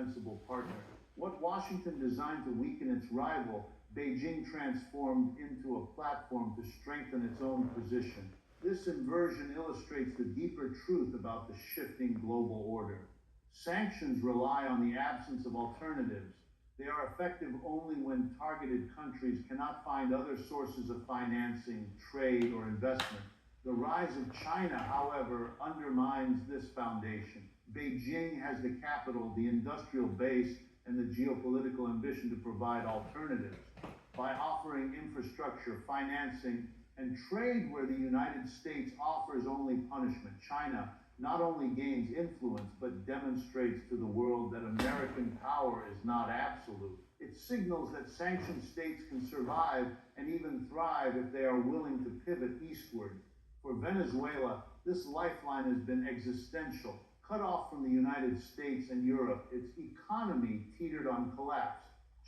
indispensable partner. What Washington designed to weaken its rival, Beijing transformed into a platform to strengthen its own position. This inversion illustrates the deeper truth about the shifting global order. Sanctions rely on the absence of alternatives. They are effective only when targeted countries cannot find other sources of financing, trade, or investment. The rise of China, however, undermines this foundation. Beijing has the capital, the industrial base, and the geopolitical ambition to provide alternatives. By offering infrastructure, financing, and trade where the United States offers only punishment, China not only gains influence, but demonstrates to the world that American power is not absolute. It signals that sanctioned states can survive and even thrive if they are willing to pivot eastward. For Venezuela, this lifeline has been existential. Cut off from the United States and Europe, its economy teetered on collapse.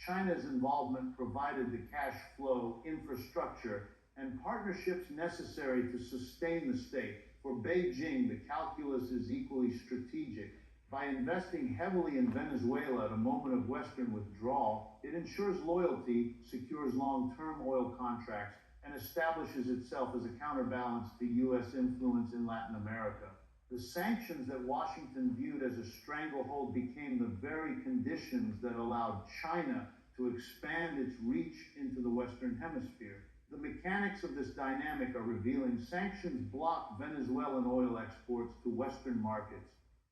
China's involvement provided the cash flow, infrastructure, and partnerships necessary to sustain the state. For Beijing, the calculus is equally strategic. By investing heavily in Venezuela at a moment of Western withdrawal, it ensures loyalty, secures long-term oil contracts, and establishes itself as a counterbalance to U.S. influence in Latin America. The sanctions that Washington viewed as a stranglehold became the very conditions that allowed China to expand its reach into the Western Hemisphere. The mechanics of this dynamic are revealing. Sanctions block Venezuelan oil exports to Western markets.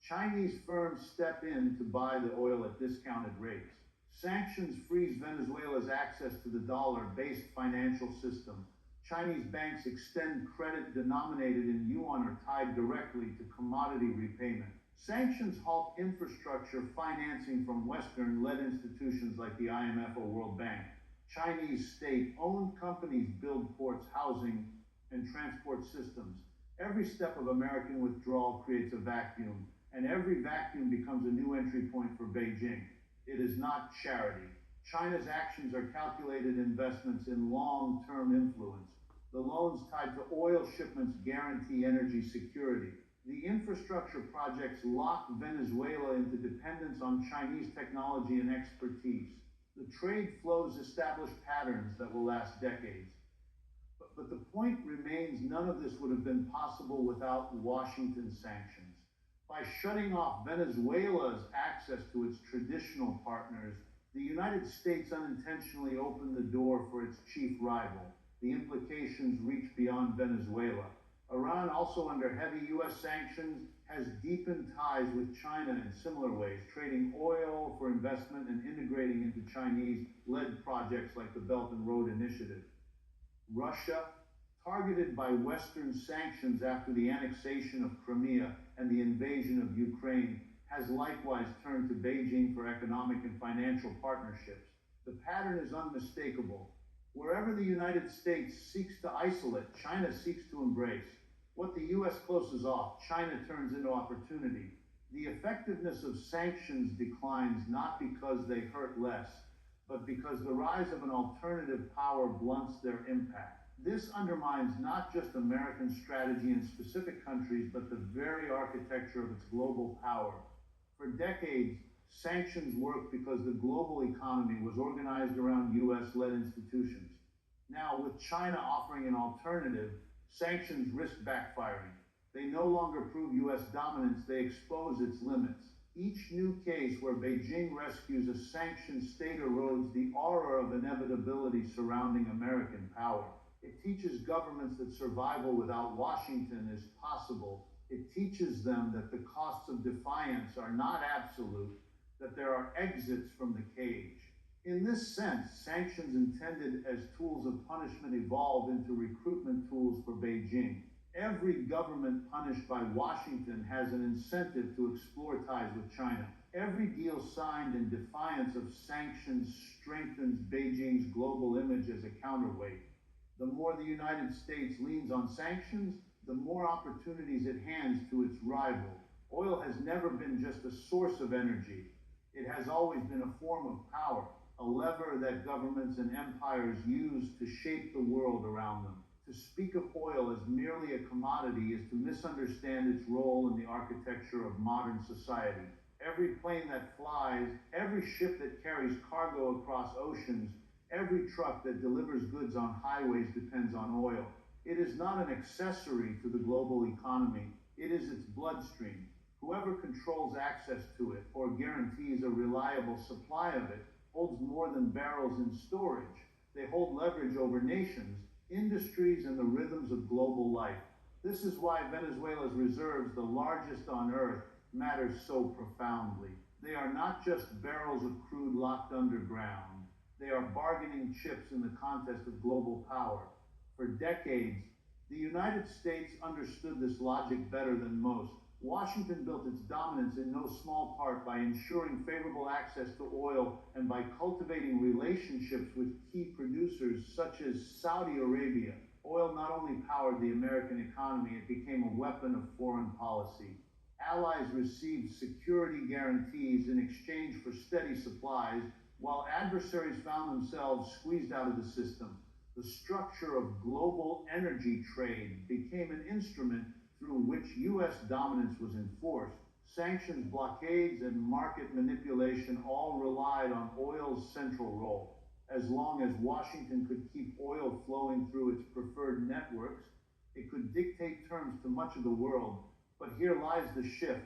Chinese firms step in to buy the oil at discounted rates. Sanctions freeze Venezuela's access to the dollar-based financial system. Chinese banks extend credit denominated in yuan or tied directly to commodity repayment. Sanctions halt infrastructure financing from Western-led institutions like the IMF or World Bank. Chinese state-owned companies build ports, housing, and transport systems. Every step of American withdrawal creates a vacuum, and every vacuum becomes a new entry point for Beijing. It is not charity. China's actions are calculated investments in long-term influence. The loans tied to oil shipments guarantee energy security. The infrastructure projects lock Venezuela into dependence on Chinese technology and expertise. The trade flows establish patterns that will last decades. But the point remains, none of this would have been possible without Washington sanctions. By shutting off Venezuela's access to its traditional partners, the United States unintentionally opened the door for its chief rival. The implications reach beyond Venezuela. Iran, also under heavy U.S. sanctions, has deepened ties with China in similar ways, trading oil for investment and integrating into Chinese-led projects like the Belt and Road Initiative. Russia, targeted by Western sanctions after the annexation of Crimea and the invasion of Ukraine, has likewise turned to Beijing for economic and financial partnerships. The pattern is unmistakable. Wherever the United States seeks to isolate, China seeks to embrace. What the U.S. closes off, China turns into opportunity. The effectiveness of sanctions declines not because they hurt less, but because the rise of an alternative power blunts their impact. This undermines not just American strategy in specific countries, but the very architecture of its global power. For decades, sanctions worked because the global economy was organized around U.S.-led institutions. Now, with China offering an alternative, sanctions risk backfiring. They no longer prove U.S. dominance, they expose its limits. Each new case where Beijing rescues a sanctioned state erodes the aura of inevitability surrounding American power. It teaches governments that survival without Washington is possible. It teaches them that the costs of defiance are not absolute, that there are exits from the cage. In this sense, sanctions intended as tools of punishment evolve into recruitment tools for Beijing. Every government punished by Washington has an incentive to explore ties with China. Every deal signed in defiance of sanctions strengthens Beijing's global image as a counterweight. The more the United States leans on sanctions, the more opportunities it hands to its rival. Oil has never been just a source of energy. It has always been a form of power, a lever that governments and empires use to shape the world around them. To speak of oil as merely a commodity is to misunderstand its role in the architecture of modern society. Every plane that flies, every ship that carries cargo across oceans, every truck that delivers goods on highways depends on oil. It is not an accessory to the global economy, it is its bloodstream. Whoever controls access to it or guarantees a reliable supply of it holds more than barrels in storage. They hold leverage over nations, industries, and the rhythms of global life. This is why Venezuela's reserves, the largest on earth, matter so profoundly. They are not just barrels of crude locked underground. They are bargaining chips in the contest of global power. For decades, the United States understood this logic better than most. Washington built its dominance in no small part by ensuring favorable access to oil and by cultivating relationships with key producers such as Saudi Arabia. Oil not only powered the American economy, it became a weapon of foreign policy. Allies received security guarantees in exchange for steady supplies, while adversaries found themselves squeezed out of the system. The structure of global energy trade became an instrument through which U.S. dominance was enforced. Sanctions, blockades, and market manipulation all relied on oil's central role. As long as Washington could keep oil flowing through its preferred networks, it could dictate terms to much of the world. But here lies the shift.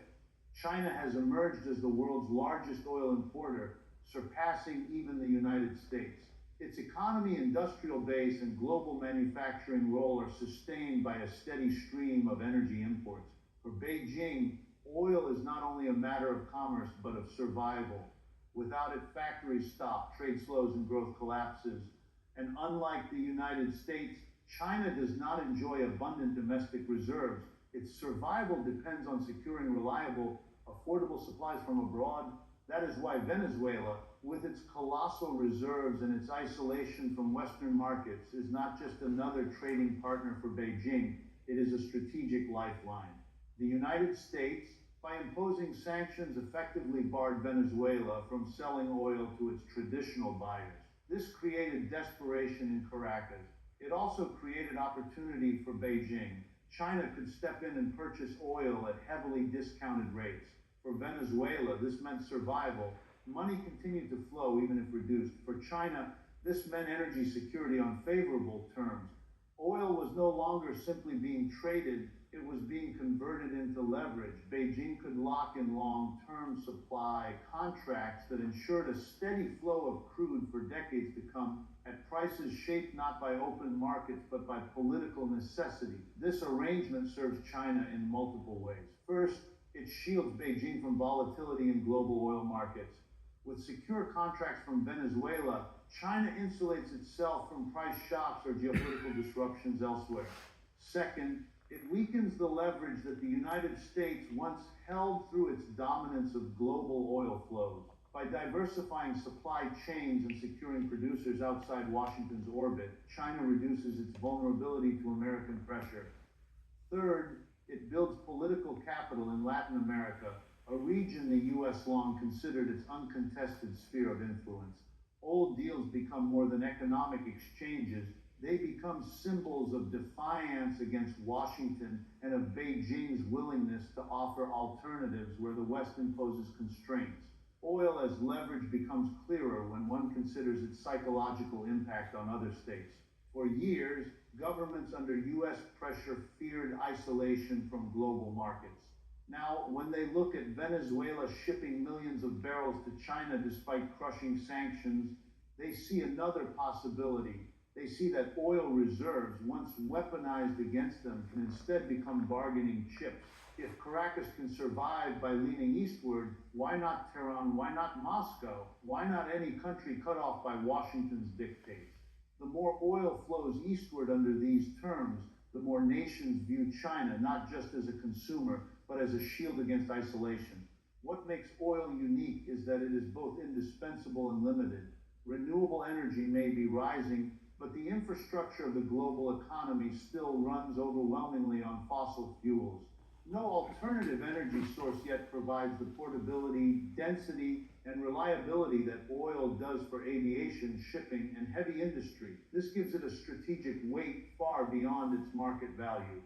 China has emerged as the world's largest oil importer, surpassing even the United States. Its economy, industrial base, and global manufacturing role are sustained by a steady stream of energy imports. For Beijing, oil is not only a matter of commerce, but of survival. Without it, factories stop, trade slows, and growth collapses. And unlike the United States, China does not enjoy abundant domestic reserves. Its survival depends on securing reliable, affordable supplies from abroad. That is why Venezuela, with its colossal reserves and its isolation from Western markets, is not just another trading partner for Beijing, it is a strategic lifeline. The United States, by imposing sanctions, effectively barred Venezuela from selling oil to its traditional buyers. This created desperation in Caracas. It also created opportunity for Beijing. China could step in and purchase oil at heavily discounted rates. For Venezuela, this meant survival. Money continued to flow, even if reduced. For China, this meant energy security on favorable terms. Oil was no longer simply being traded, it was being converted into leverage. Beijing could lock in long-term supply contracts that ensured a steady flow of crude for decades to come at prices shaped not by open markets but by political necessity. This arrangement serves China in multiple ways. First, it shields Beijing from volatility in global oil markets. With secure contracts from Venezuela, China insulates itself from price shocks or geopolitical disruptions elsewhere. Second, it weakens the leverage that the United States once held through its dominance of global oil flows. By diversifying supply chains and securing producers outside Washington's orbit, China reduces its vulnerability to American pressure. Third, it builds political capital in Latin America, a region the U.S. long considered its uncontested sphere of influence. Old deals become more than economic exchanges. They become symbols of defiance against Washington and of Beijing's willingness to offer alternatives where the West imposes constraints. Oil as leverage becomes clearer when one considers its psychological impact on other states. For years, governments under U.S. pressure feared isolation from global markets. Now, when they look at Venezuela shipping millions of barrels to China despite crushing sanctions, they see another possibility. They see that oil reserves, once weaponized against them, can instead become bargaining chips. If Caracas can survive by leaning eastward, why not Tehran? Why not Moscow? Why not any country cut off by Washington's dictates? The more oil flows eastward under these terms, the more nations view China not just as a consumer, but as a shield against isolation. What makes oil unique is that it is both indispensable and limited. Renewable energy may be rising, but the infrastructure of the global economy still runs overwhelmingly on fossil fuels. No alternative energy source yet provides the portability, density, and reliability that oil does for aviation, shipping, and heavy industry. This gives it a strategic weight far beyond its market value.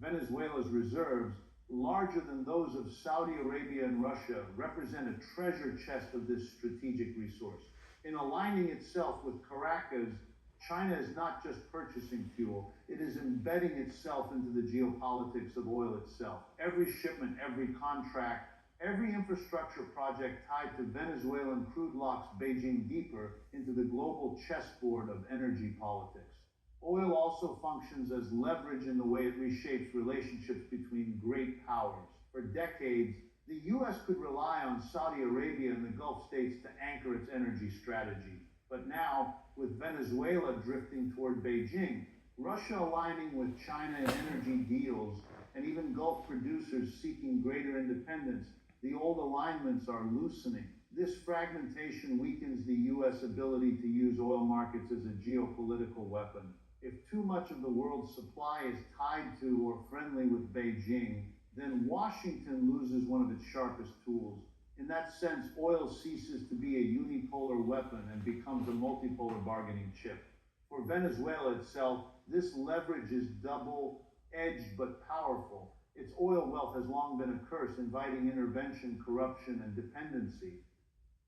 Venezuela's reserves, larger than those of Saudi Arabia and Russia, represent a treasure chest of this strategic resource. In aligning itself with Caracas, China is not just purchasing fuel, it is embedding itself into the geopolitics of oil itself. Every shipment, every contract, every infrastructure project tied to Venezuelan crude locks Beijing deeper into the global chessboard of energy politics. Oil also functions as leverage in the way it reshapes relationships between great powers. For decades, the U.S. could rely on Saudi Arabia and the Gulf states to anchor its energy strategy. But now, with Venezuela drifting toward Beijing, Russia aligning with China in energy deals, and even Gulf producers seeking greater independence, the old alignments are loosening. This fragmentation weakens the U.S. ability to use oil markets as a geopolitical weapon. If too much of the world's supply is tied to or friendly with Beijing, then Washington loses one of its sharpest tools. In that sense, oil ceases to be a unipolar weapon and becomes a multipolar bargaining chip. For Venezuela itself, this leverage is double-edged but powerful. Its oil wealth has long been a curse, inviting intervention, corruption, and dependency.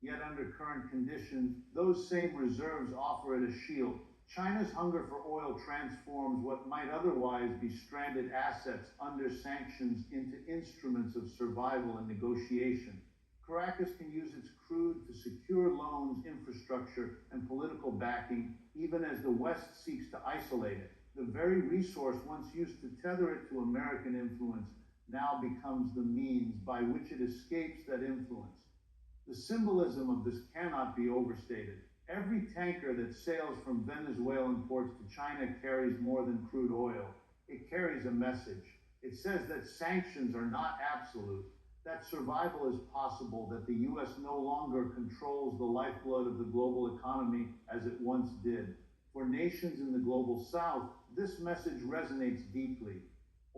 Yet under current conditions, those same reserves offer it a shield. China's hunger for oil transforms what might otherwise be stranded assets under sanctions into instruments of survival and negotiation. Caracas can use its crude to secure loans, infrastructure, and political backing, even as the West seeks to isolate it. The very resource once used to tether it to American influence now becomes the means by which it escapes that influence. The symbolism of this cannot be overstated. Every tanker that sails from Venezuelan ports to China carries more than crude oil. It carries a message. It says that sanctions are not absolute, that survival is possible, that the U.S. no longer controls the lifeblood of the global economy as it once did. For nations in the global south, this message resonates deeply.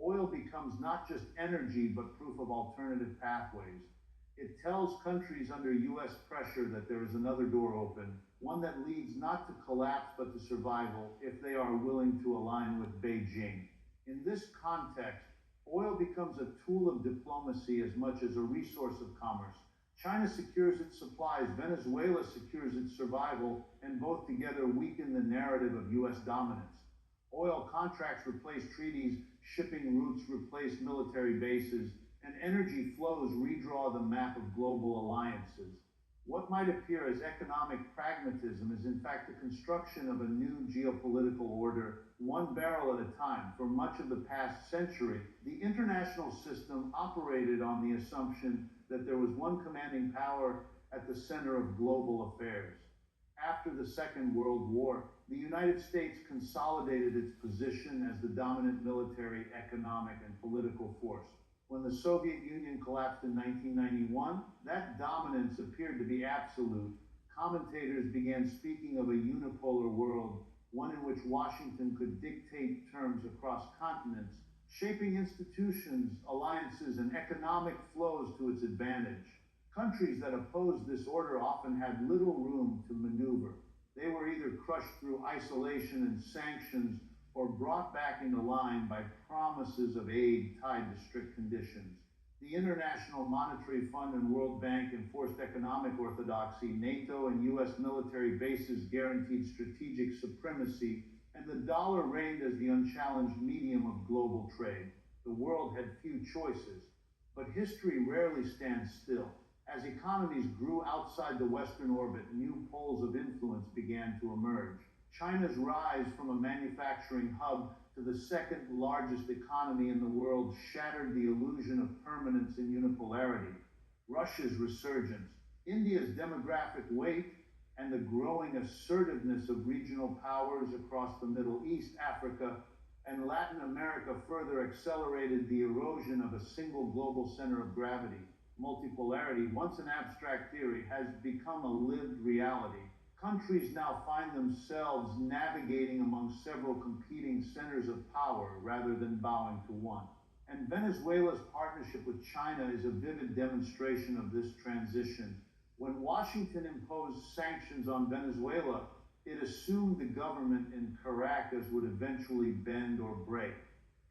Oil becomes not just energy, but proof of alternative pathways. It tells countries under U.S. pressure that there is another door open, one that leads not to collapse but to survival if they are willing to align with Beijing. In this context, oil becomes a tool of diplomacy as much as a resource of commerce. China secures its supplies, Venezuela secures its survival, and both together weaken the narrative of U.S. dominance. Oil contracts replace treaties, shipping routes replace military bases, and energy flows redraw the map of global alliances. What might appear as economic pragmatism is in fact the construction of a new geopolitical order, one barrel at a time. For much of the past century, the international system operated on the assumption that there was one commanding power at the center of global affairs. After the Second World War, the United States consolidated its position as the dominant military, economic, and political force. When the Soviet Union collapsed in 1991, that dominance appeared to be absolute. Commentators began speaking of a unipolar world, one in which Washington could dictate terms across continents, shaping institutions, alliances, and economic flows to its advantage. Countries that opposed this order often had little room to maneuver. They were either crushed through isolation and sanctions or brought back into line by promises of aid tied to strict conditions. The International Monetary Fund and World Bank enforced economic orthodoxy, NATO and U.S. military bases guaranteed strategic supremacy, and the dollar reigned as the unchallenged medium of global trade. The world had few choices, but history rarely stands still. As economies grew outside the Western orbit, new poles of influence began to emerge. China's rise from a manufacturing hub to the second largest economy in the world shattered the illusion of permanence and unipolarity. Russia's resurgence, India's demographic weight, and the growing assertiveness of regional powers across the Middle East, Africa, and Latin America further accelerated the erosion of a single global center of gravity. Multipolarity, once an abstract theory, has become a lived reality. Countries now find themselves navigating among several competing centers of power rather than bowing to one. And Venezuela's partnership with China is a vivid demonstration of this transition. When Washington imposed sanctions on Venezuela, it assumed the government in Caracas would eventually bend or break.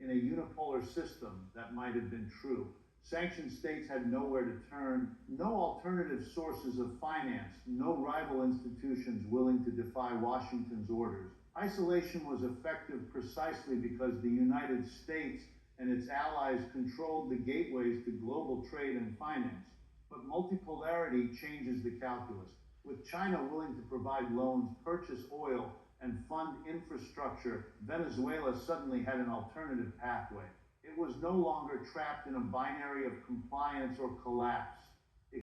in a unipolar system that might have been true. Sanctioned states had nowhere to turn, no alternative sources of finance, no rival institutions willing to defy Washington's orders. Isolation was effective precisely because the United States and its allies controlled the gateways to global trade and finance. But multipolarity changes the calculus. With China willing to provide loans, purchase oil, and fund infrastructure, Venezuela suddenly had an alternative pathway. It was no longer trapped in a binary of compliance or collapse.